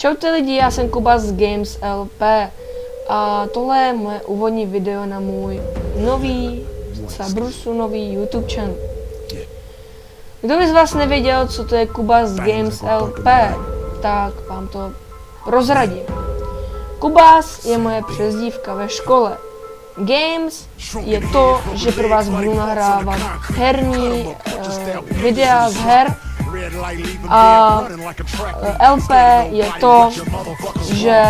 Čaute lidi, já jsem Kuba z Games LP a tohle je moje úvodní video na můj nový YouTube channel. Kdo by z vás nevěděl, co to je Kuba z Games LP, tak vám to prozradím. Kubas je moje přezdívka ve škole. Games je to, že pro vás budu nahrávat herní videa z her, a LP je to, že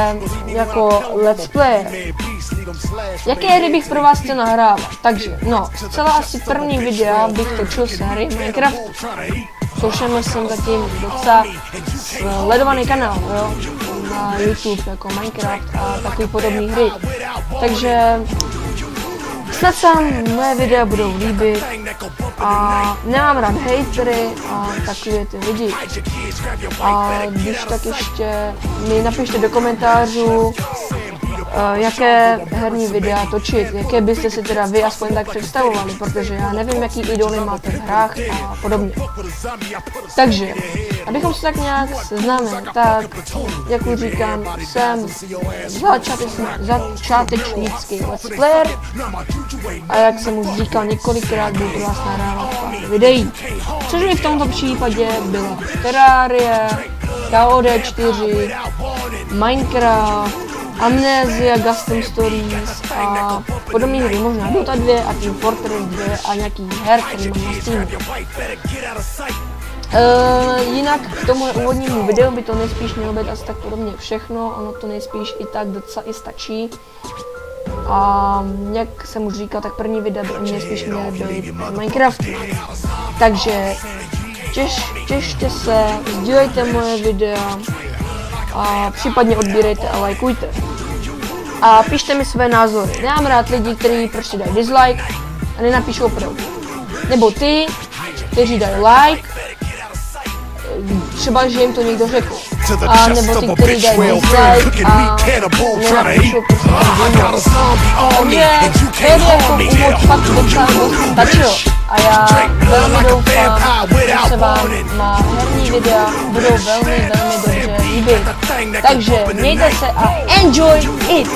jako let's player. Jaké hry bych pro vás chtěl nahrávat? Takže, no, zcela asi první videa bych točil z hry Minecraftu. Zkoušel jsem zatím docela sledovaný kanál, jo, na YouTube, jako Minecraft a takový podobné hry. Takže snad se vám moje videa budou líbit a nemám rád hejtery a takové ty lidi. A když tak ještě mi napište do komentářů, jaké herní videa točit, jaké byste si teda vy aspoň tak představovali, protože já nevím, jaký idoly máte v hrách a podobně. Takže, abychom se tak nějak seznámili, tak, jak už říkám, jsem začátečnický let's player a jak jsem už říkal několikrát, budu pro vás nahrávat pár videí. Což mi v tomto případě byla Terrarie, KOD 4, Minecraft, Amnesia, Custom Stories a podobné hry, možná Dota 2 a Team Fortress 2 a nějaký her, který mám na Steamu. Jinak k tomu úvodnímu videu by to nejspíš mělo být asi tak podobně všechno, ono to nejspíš i tak docela i stačí. A jak jsem už říkal, tak první videa by nejspíš měly být Minecraft. Takže těšte se, sdílejte moje videa a případně odbírejte a lajkujte. A pište mi své názory. Nemám rád lidi, kteří prostě dají dislike a nenapíšou pravdu. Nebo ty, kteří dají like, třeba že jim to někdo řekl. A nebo ty, kteří dají dislike a nenapíšou prostě takže hry jako úvod fakt docela dost stačilo. A já velmi doufám, že se vám má herní videa budou velmi dobře líbit. Takže mějte se a enjoy it!